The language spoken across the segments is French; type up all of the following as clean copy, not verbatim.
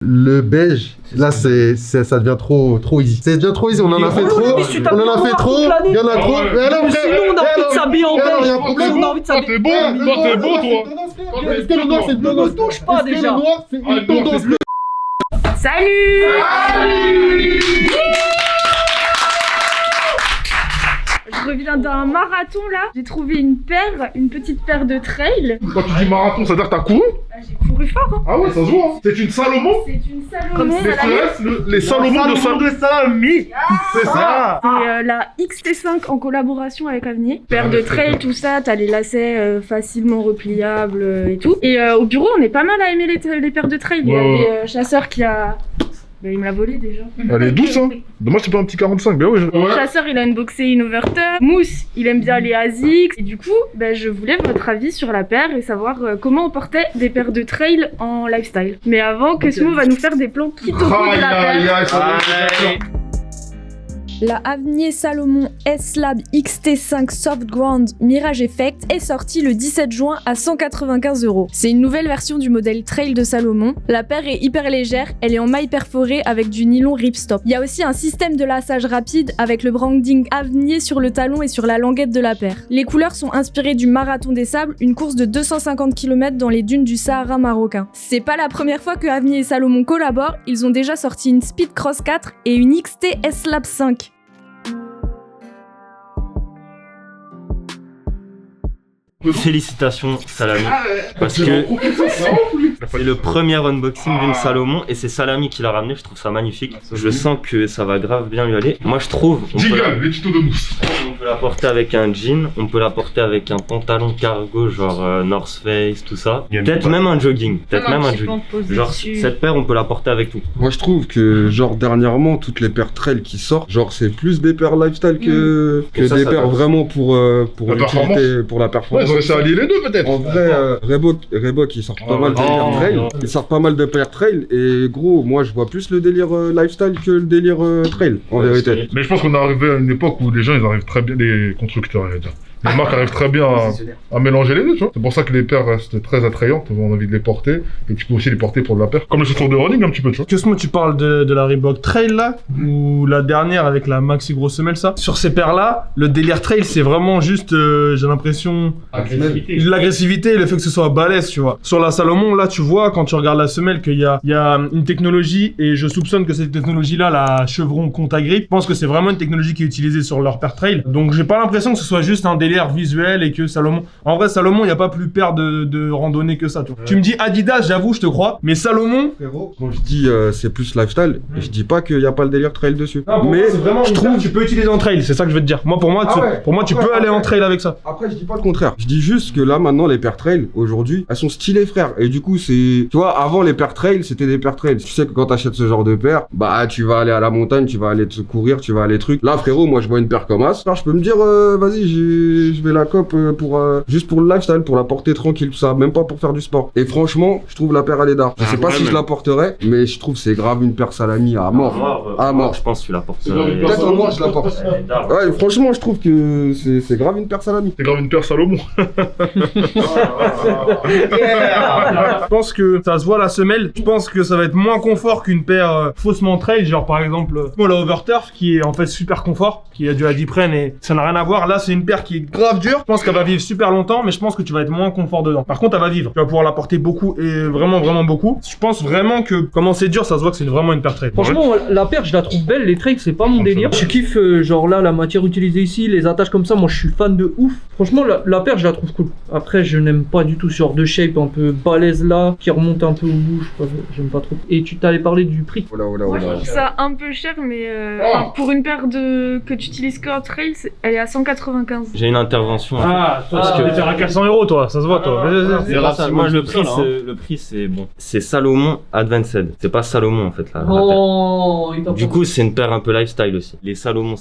Le beige, là ça devient trop easy. C'est déjà trop easy, on en a fait trop. On en a fait trop. Il y en a trop. Mais alors, sinon on a envie de s'habiller en beige. y a un problème. On a envie de s'habiller. T'es beau, toi t'es beau toi. Est-ce que le noir c'est une tendance? Ne touche pas Est-ce que déjà. le noir c'est une tendance? Salut. Je reviens d'un marathon là. J'ai trouvé une petite paire de trail. Quand tu dis marathon, ça veut dire que t'as couru? J'ai couru fort. Hein. Ah ouais, ça se voit. Hein. C'est une Salomon? C'est une Salomon. Les Salomon de Salami. C'est ça. C'est la XT5 en collaboration avec Avenir. Paire de trail, tout ça. T'as les lacets facilement repliables et tout. Et au bureau, on est pas mal à aimer les paires de trail. Il y avait Chasseur qui a... Ben, il me l'a volé déjà. Elle est douce, hein. Dommage, c'est pas un petit 45. Ben ouais. Chasseur, il a unboxé une Overturn. Mousse, il aime bien les ASICS. Et du coup, ben, je voulais votre avis sur la paire et savoir comment on portait des paires de trail en lifestyle. Mais avant, Cosmo va nous faire des plans qui topo de la paire. La Avenir Salomon S-Lab XT5 Soft Ground Mirage Effect est sortie le 17 juin à 195 €. C'est une nouvelle version du modèle Trail de Salomon. La paire est hyper légère, elle est en maille perforée avec du nylon ripstop. Il y a aussi un système de lassage rapide avec le branding Avenir sur le talon et sur la languette de la paire. Les couleurs sont inspirées du Marathon des Sables, une course de 250 km dans les dunes du Sahara marocain. C'est pas la première fois que Avenir et Salomon collaborent, ils ont déjà sorti une Speed Cross 4 et une XT S-Lab 5. Félicitations Salami, parce que c'est le premier unboxing d'une Salomon et c'est Salami qui l'a ramené, je trouve ça magnifique. Je sens que ça va grave bien lui aller. Moi je trouve on peut la porter avec un jean, on peut la porter avec un pantalon cargo genre North Face, tout ça. Peut-être même un jogging, Genre cette paire on peut la porter avec tout. Moi je trouve que genre dernièrement toutes les paires trail qui sortent, genre c'est plus des paires lifestyle que des paires vraiment pour l'utilité, pour la performance. Ils auraient allier les deux peut-être. En vrai, Reebok ils sortent pas mal de paires trail. Ils sortent pas mal de paires trail et gros, moi je vois plus le délire lifestyle que le délire trail en vérité. Mais je pense qu'on est arrivé à une époque où les gens ils arrivent très bien, les constructeurs, je veux dire. Les marques arrivent très bien à mélanger les deux, tu vois. C'est pour ça que les paires restent très attrayantes, on a envie de les porter, et tu peux aussi les porter pour de la paire. Comme les chaussures de running un petit peu, tu vois. Cosmo, tu parles de la Reebok Trail là, ou la dernière avec la maxi grosse semelle ça. Sur ces paires là, le délire trail c'est vraiment juste, j'ai l'impression, l'agressivité et le fait que ce soit balèze, tu vois. Sur la Salomon là, tu vois, quand tu regardes la semelle qu'il y a une technologie, et je soupçonne que cette technologie là, la Chevron Contagrip, je pense que c'est vraiment une technologie qui est utilisée sur leur paire trail. Donc j'ai pas l'impression que ce soit juste un délire visuel et que Salomon... En vrai, Salomon, il n'y a pas plus paire de randonnée que ça, tu vois. Tu me dis Adidas, j'avoue, je te crois, mais Salomon... Frérot, quand je dis c'est plus lifestyle, je dis pas qu'il n'y a pas le délire trail dessus. Non, mais vraiment, je trouve que tu peux utiliser en trail, c'est ça que je veux te dire. Moi, pour moi, tu peux aller en trail avec ça. Après, je dis pas le contraire. Je dis juste que là, maintenant, les paires trail, aujourd'hui, elles sont stylées, frère. Et du coup, c'est... Tu vois, avant, les paires trail, c'était des paires trail. Tu sais que quand t'achètes ce genre de paire, bah, tu vas aller à la montagne, tu vas aller te courir, tu vas aller truc. Là, frérot, moi, je vois une paire comme as. Alors, je peux me dire, vas-y, je vais la cope pour juste pour le lifestyle, pour la porter tranquille, tout ça, même pas pour faire du sport. Et franchement, je trouve la paire elle est d'art. Je sais pas si je la porterais, mais je trouve c'est grave une paire Salami à mort. À mort. Je pense que tu la portes. Peut-être en noir je la porte. Ouais, franchement, je trouve que c'est grave une paire Salami. C'est grave une paire Salomon. Je pense que ça se voit la semelle. Je pense que ça va être moins confort qu'une paire faussement trail, genre par exemple la Overturf qui est en fait super confort, qui a du Adipren et ça n'a rien à voir. Là, c'est une paire qui est grave dure. Je pense qu'elle va vivre super longtemps, mais je pense que tu vas être moins confort dedans. Par contre, elle va vivre. Tu vas pouvoir la porter beaucoup et vraiment beaucoup. Je pense vraiment que comment c'est dur, ça se voit que c'est vraiment une paire trail. Franchement, la paire, je la trouve belle. Les trails, c'est pas mon délire. Je kiffe, genre là, la matière utilisée ici, les attaches comme ça. Moi, je suis fan de ouf. Franchement, la paire, je la trouve cool. Après, je n'aime pas du tout ce genre de shape un peu balèze là, qui remonte un peu au bout. J'aime pas trop. Et tu t'allais parler du prix. Moi, je trouve ça un peu cher, mais pour une paire que tu utilises que en trail, elle est à 195. J'ai une intervention. Parce que t'es à 400 € toi, ça se voit toi. Moi le prix c'est bon. C'est Salomon Advanced. C'est pas Salomon en fait là. Du coup c'est une paire un peu lifestyle aussi. Les Salomon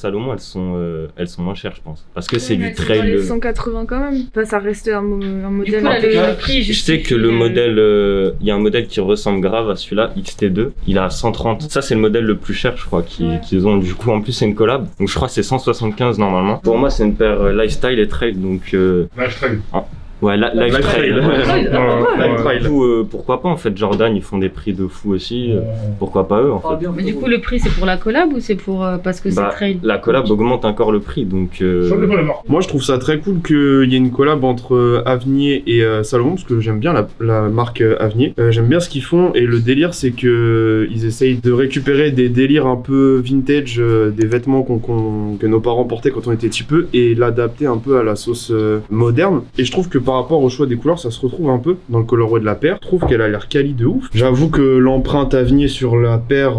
elles sont moins chères je pense. Parce que c'est du trail. Les 180 quand même. Enfin, ça reste un modèle. Je sais que le modèle, il y a un modèle qui ressemble grave à celui-là, XT2. Il a 130. Ça c'est le modèle le plus cher je crois qu'ils ont. Du coup en plus c'est une collab. Donc je crois que c'est 175 normalement. Pour moi c'est une paire lifestyle et trail donc. Lifestyle. Ouais, Live Trail. Ouais. Du coup, pourquoi pas en fait, Jordan ils font des prix de fou aussi, pourquoi pas eux en fait. Mais du coup, le prix c'est pour la collab ou c'est pour parce que c'est trail? La collab augmente encore le prix donc. Moi je trouve ça très cool qu'il y ait une collab entre Avnier et Salomon parce que j'aime bien la marque Avnier. J'aime bien ce qu'ils font et le délire c'est que ils essayent de récupérer des délires un peu vintage, des vêtements que nos parents portaient quand on était petit peu et l'adapter un peu à la sauce moderne. Et je trouve que par rapport au choix des couleurs, ça se retrouve un peu dans le colorway de la paire. Je trouve qu'elle a l'air quali de ouf. J'avoue que l'empreinte Avnier sur la paire,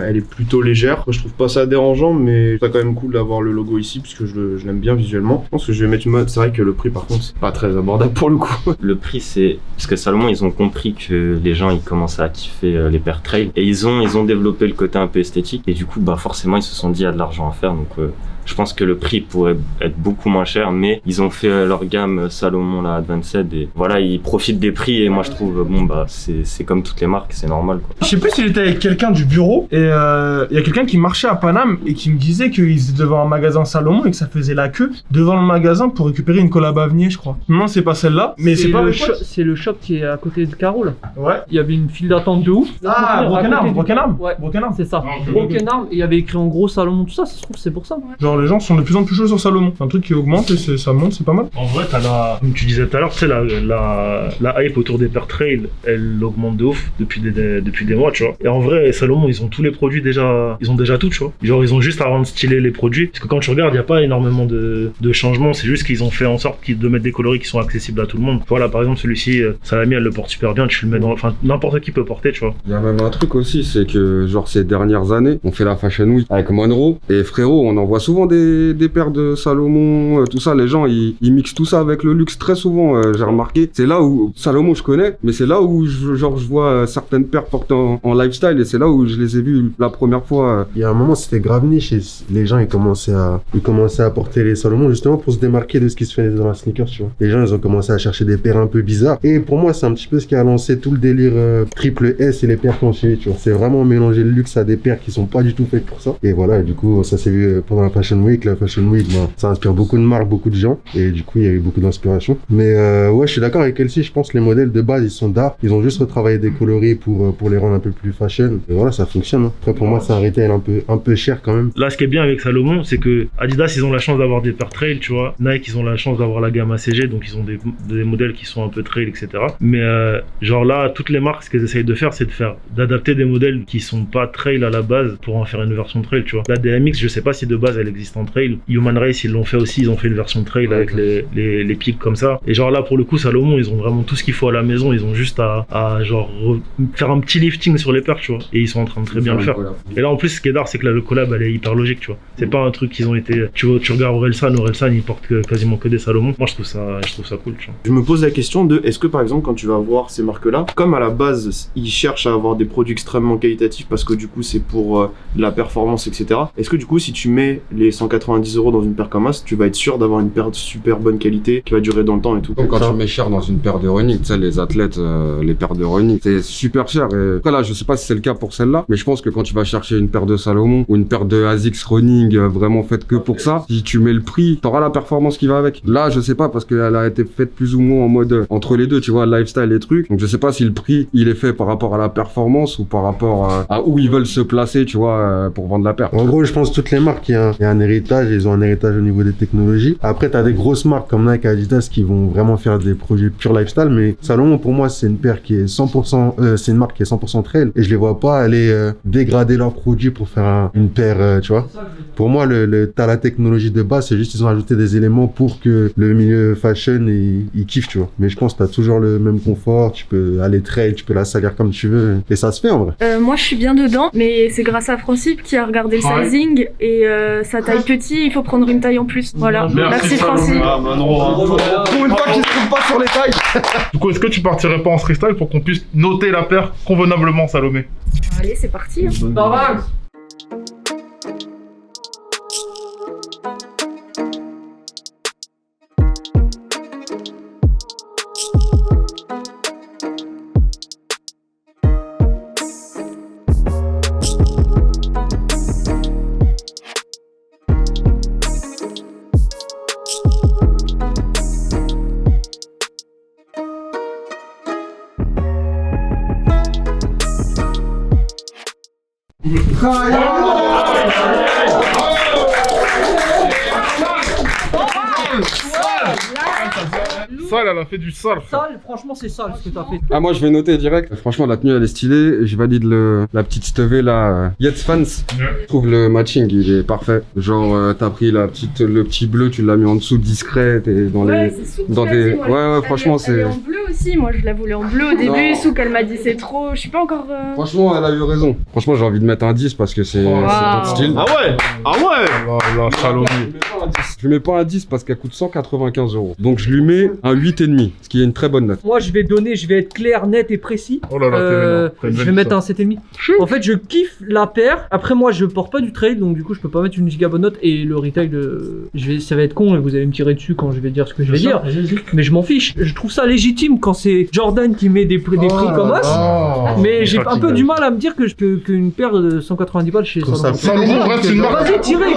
elle est plutôt légère. Je trouve pas ça dérangeant, mais c'est quand même cool d'avoir le logo ici puisque je l'aime bien visuellement. Je pense que je vais mettre une mode. C'est vrai que le prix par contre c'est pas très abordable pour le coup. Le prix c'est parce que Salomon ils ont compris que les gens ils commençaient à kiffer les paires trail et ils ont développé le côté un peu esthétique et du coup bah forcément ils se sont dit il y a de l'argent à faire donc je pense que le prix pourrait être beaucoup moins cher, mais ils ont fait leur gamme Salomon la Advanced et voilà, ils profitent des prix et moi je trouve bon bah c'est comme toutes les marques, c'est normal quoi. Je sais plus si j'étais avec quelqu'un du bureau et il y a quelqu'un qui marchait à Paname et qui me disait qu'ils étaient devant un magasin Salomon et que ça faisait la queue devant le magasin pour récupérer une collab Avnier, je crois. Non, c'est pas celle-là, mais c'est pas c'est le shop qui est à côté de Caro là. Ouais. Il y avait une file d'attente de ouf. Ah, Broken Arm. Ouais, Broken Arm. c'est ça. Broken Arm et il y avait écrit en gros Salomon tout ça, ça se trouve c'est pour ça. Genre les gens sont de plus en plus chauds sur Salomon. C'est un truc qui augmente et ça monte, c'est pas mal. En vrai, comme tu disais tout à l'heure, tu sais, la hype autour des paires trail, elle augmente de ouf depuis des mois, tu vois. Et en vrai, Salomon, ils ont tous les produits déjà, ils ont déjà tout, tu vois. Genre, ils ont juste à rendre stylé les produits. Parce que quand tu regardes, il n'y a pas énormément de changements, c'est juste qu'ils ont fait en sorte de mettre des coloris qui sont accessibles à tout le monde. Voilà, par exemple, celui-ci, Salami, elle le porte super bien, tu le mets enfin, n'importe qui peut porter, tu vois. Il y a même un truc aussi, c'est que, genre, ces dernières années, on fait la Fashion Week avec Monroe, et frérot, on en voit souvent des paires de Salomon, tout ça, les gens, ils mixent tout ça avec le luxe très souvent, j'ai remarqué. C'est là où, Salomon, je connais, mais c'est là où, je vois certaines paires portées en lifestyle, et c'est là où je les ai vues la première fois. Il y a un moment, c'était grave niche, et les gens, ils commençaient à porter les Salomon, justement, pour se démarquer de ce qui se fait dans la sneakers, tu vois. Les gens, ils ont commencé à chercher des paires un peu bizarres, et pour moi, c'est un petit peu ce qui a lancé tout le délire triple S et les paires continuées, tu vois. C'est vraiment mélanger le luxe à des paires qui sont pas du tout faites pour ça. Et voilà, et du coup, ça s'est vu pendant la Fashion Week. La Fashion Week, ça inspire beaucoup de marques, beaucoup de gens, et du coup, il y a eu beaucoup d'inspiration. Mais ouais, je suis d'accord avec Elsie, je pense que les modèles de base, ils sont d'art. Ils ont juste retravaillé des coloris pour les rendre un peu plus fashion. Et voilà, ça fonctionne. Hein. Après, pour moi, c'est un retail un peu cher quand même. Là, ce qui est bien avec Salomon, c'est que Adidas, ils ont la chance d'avoir des paires trail, tu vois. Nike, ils ont la chance d'avoir la gamme ACG, donc ils ont des modèles qui sont un peu trail, etc. Mais genre là, toutes les marques, ce qu'elles essayent de faire, c'est d'adapter des modèles qui sont pas trail à la base pour en faire une version trail, tu vois. La DMX, je sais pas si de base elle existe en trail. Human Race, ils l'ont fait aussi, ils ont fait une version trail avec les pics comme ça. Et genre là, pour le coup, Salomon, ils ont vraiment tout ce qu'il faut à la maison. Ils ont juste à genre faire un petit lifting sur les paires, tu vois. Et ils sont en train de très bien le faire. Et là, en plus, ce qui est d'art, c'est que là, le collab, elle est hyper logique, tu vois. C'est pas un truc qu'ils ont été. Tu regardes Orelsan, il porte quasiment que des Salomon. Moi, je trouve ça cool, tu vois. Je me pose la question de est-ce que par exemple, quand tu vas voir ces marques-là, comme à la base, ils cherchent à avoir des produits extrêmement qualitatifs parce que du coup, c'est pour de la performance, etc. Est-ce que du coup, si tu mets les 190 € dans une paire comme ça, tu vas être sûr d'avoir une paire de super bonne qualité qui va durer dans le temps et tout. Comme quand tu mets cher dans une paire de running, tu sais, les athlètes, les paires de running, c'est super cher. Et après là, je sais pas si c'est le cas pour celle-là, mais je pense que quand tu vas chercher une paire de Salomon ou une paire de ASICS running vraiment faite que pour ça, si tu mets le prix, t'auras la performance qui va avec. Là, je sais pas parce qu'elle a été faite plus ou moins en mode entre les deux, tu vois, lifestyle et trucs. Donc je sais pas si le prix, il est fait par rapport à la performance ou par rapport à où ils veulent se placer, tu vois, pour vendre la paire. En gros, je pense que toutes les marques, il y a un héritage, ils ont un héritage au niveau des technologies. Après, t'as des grosses marques comme Nike et Adidas qui vont vraiment faire des projets pure lifestyle, mais Salomon, pour moi, c'est une paire qui est 100%, c'est une marque qui est 100% trail, et je les vois pas aller dégrader leurs produits pour faire une paire, tu vois. Pour moi, t'as la technologie de base, c'est juste ils ont ajouté des éléments pour que le milieu fashion, il kiffe, tu vois. Mais je pense que t'as toujours le même confort, tu peux aller trail, tu peux la salir comme tu veux, et ça se fait en vrai. Moi, je suis bien dedans, mais c'est grâse à Francip qui a regardé le sizing, et sa taille petit, il faut prendre une taille en plus. Voilà. Merci Francip. Pour une fois qu'ils se trouvent pas sur les tailles. Du coup, est-ce que tu partirais pas en freestyle pour qu'on puisse noter la paire convenablement, Salomé? Allez, c'est parti. Sale, elle a fait du sale. Sale, franchement, c'est sale ce que t'as fait. Ah, moi je vais noter direct. Franchement, la tenue elle est stylée. Je valide la petite stevée là. Yates Fans. Je trouve le matching il est parfait. Genre, t'as pris le petit bleu, tu l'as mis en dessous discret. T'es dans Ouais, les. c'est Souk Dans qui l'a des. dit, moi. Ouais, franchement, Elle c'est. est en bleu aussi, moi je la voulais en bleu au début. Non. Souk elle m'a dit c'est trop. Je suis pas encore. Franchement, elle a eu raison. Franchement, j'ai envie de mettre un 10 parce que c'est Wow. ton style. Ah ouais. La Salomé. Je lui mets pas un 10 parce qu'elle coûte 195 €. Donc je lui mets un 8,5, ce qui est une très bonne note. Moi, je vais être clair, net et précis. Oh là là, t'es vénère. T'as une Je belle vais mettre un histoire. 7,5. En fait, je kiffe la paire. Après, moi, je porte pas du trail, donc du coup, je peux pas mettre une giga bonne note. Et le retail, ça va être con et vous allez me tirer dessus quand je vais dire ce que je vais dire. Mais je m'en fiche. Je trouve ça légitime quand c'est Jordan qui met des prix comme ça. Mais j'ai un peu du mal à me dire qu'une paire de 190 balles chez Salomon. Salomon reste une marque. Vas-y, tirez,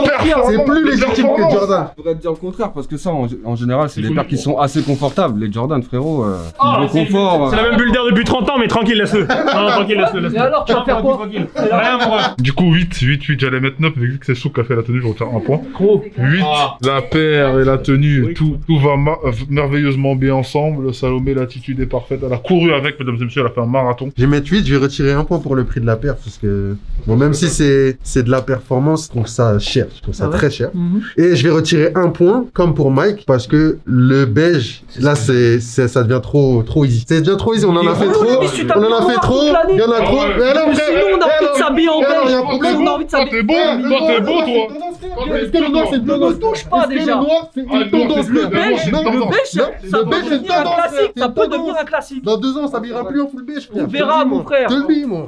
C'est plus légitime que Jordan. Je pourrais te dire le contraire parce que ça, en général, c'est des paires qui sont assez confortables. Les Jordan, frérot, niveau confort. C'est la même bulle d'air depuis 30 ans, mais tranquille, laisse-le. Non, tranquille, laisse-le. Et alors, tu vas faire quoi? Rien, mon ref. Du coup, 8, j'allais mettre 9, mais vu que c'est Souk qui a fait la tenue, je retire un point. Gros. 8, la paire et la tenue, tout va merveilleusement bien ensemble. Le Salomé, l'attitude est parfaite. Elle a couru avec, mesdames et messieurs, elle a fait un marathon. Je vais mettre 8, je vais retirer un point pour le prix de la paire parce que, bon, même si c'est de la performance, je trouve ça cher, je trouve ça très cher. Et je vais retirer un point, comme pour Mike, parce que le beige, là, ça devient trop easy. C'est déjà trop easy, on en a fait trop. On en a fait trop, il y en a trop. Mais alors, Sinon, on a envie de s'habiller en beige. On a envie de s'habiller. T'es beau, t'es beau, toi. Est-ce que le noir c'est une tendance? Ne touche pas Est-ce que déjà. le noir c'est une tendance? Le beige, ça Le peut beige, c'est devenir un tendance, classique. c'est Ça une peut tendance. devenir un classique. Dans 2 ans, ça s'habillera plus en full beige, frère. On verra, mon frère. Je te le dis, moi.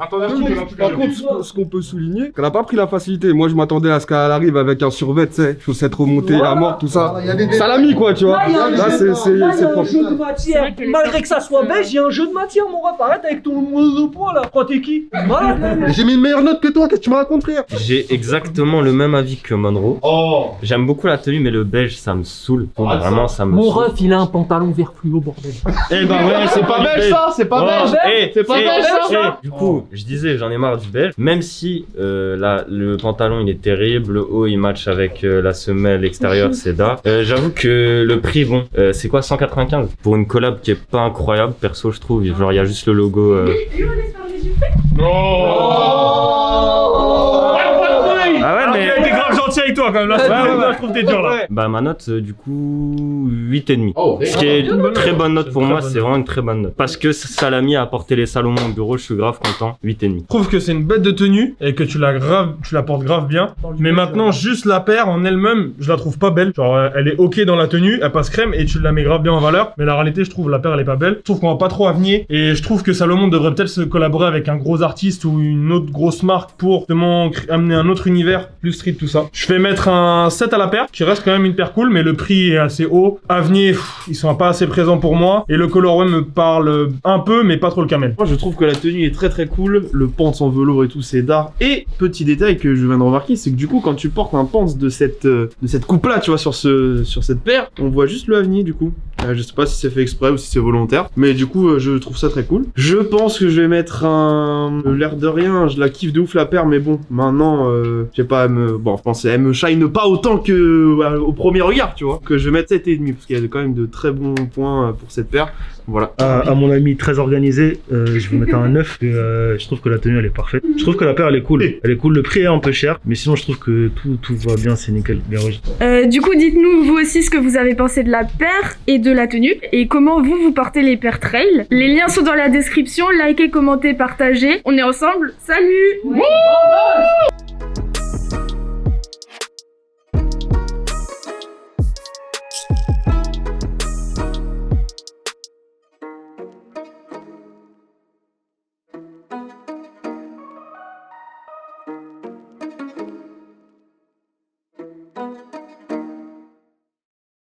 Par contre, ce qu'on peut souligner, qu'elle a pas pris la facilité. Moi, je m'attendais à ce qu'elle arrive avec un survêt, tu sais, chaussettes remontées à mort, tout ça. Salami, quoi, tu vois. Là, c'est propre. Jeu de matière. Malgré que ça soit beige, il y a un jeu de matière, mon ref. Arrête avec ton point là. Crois t'es qui? Voilà. J'ai mis une meilleure note que toi, qu'est-ce que tu me racontes, frère? J'ai exactement le même avis que Monroe. J'aime beaucoup la tenue, mais le beige, ça me saoule. Vraiment, ça me Mon saoule. ref, il a un pantalon vert fluo, bordel. Eh ben ouais, c'est pas beige ça, c'est pas beige. C'est pas beige, ça. Du coup, je disais, j'en ai marre du beige. Même si le pantalon il est terrible, le haut il match avec la semelle extérieure, c'est da. J'avoue que le prix, bon, c'est quoi 195 pour une collab qui est pas incroyable, perso je trouve. Genre il y a juste le logo. Ah ouais, mais. T'es grave gentil avec toi quand même là. Je trouve que t'es dur là. Bah ma note du coup 8,5. Ce qui est une très bonne note pour moi, c'est vraiment une très bonne note. Parce que Salami a apporté les Salomon au bureau, je suis grave content. 8,5. Je trouve que c'est une bête de tenue et que tu la portes grave bien. Mais maintenant, juste la paire en elle-même, je la trouve pas belle. Genre, elle est ok dans la tenue, elle passe crème et tu la mets grave bien en valeur. Mais la réalité, je trouve la paire elle est pas belle. Je trouve qu'on va pas trop avenir et je trouve que Salomon devrait peut-être se collaborer avec un gros artiste ou une autre grosse marque pour justement amener un autre univers plus street, tout ça. Je vais mettre un 7 à la paire, qui reste quand même une paire cool, mais le prix est assez haut. Avenir, ils sont pas assez présents pour moi. Et le colorway me parle un peu, mais pas trop le camel. Moi je trouve que la tenue est très très cool, le pants en velours et tout c'est d'art. Et petit détail que je viens de remarquer, c'est que du coup quand tu portes un pants de cette coupe là, tu vois, sur cette paire, on voit juste le Avenir du coup. Je sais pas si c'est fait exprès ou si c'est volontaire, mais du coup je trouve ça très cool. Je pense que je vais mettre l'air de rien, je la kiffe de ouf la paire, mais bon, maintenant, je sais pas, je pense qu'elle me shine pas autant que au premier regard, tu vois. Que je vais mettre 7,5 parce qu'il y a quand même de très bons points pour cette paire. Voilà. À mon ami très organisé, je vais mettre un 9. Je trouve que la tenue elle est parfaite. Je trouve que la paire elle est cool. Elle est cool, le prix est un peu cher, mais sinon je trouve que tout va bien, c'est nickel. Bien reçu. Du coup, dites-nous vous aussi ce que vous avez pensé de la paire et de la tenue et comment vous portez les paires trail. Les liens sont dans la description. Likez, commentez, partagez. On est ensemble. Salut!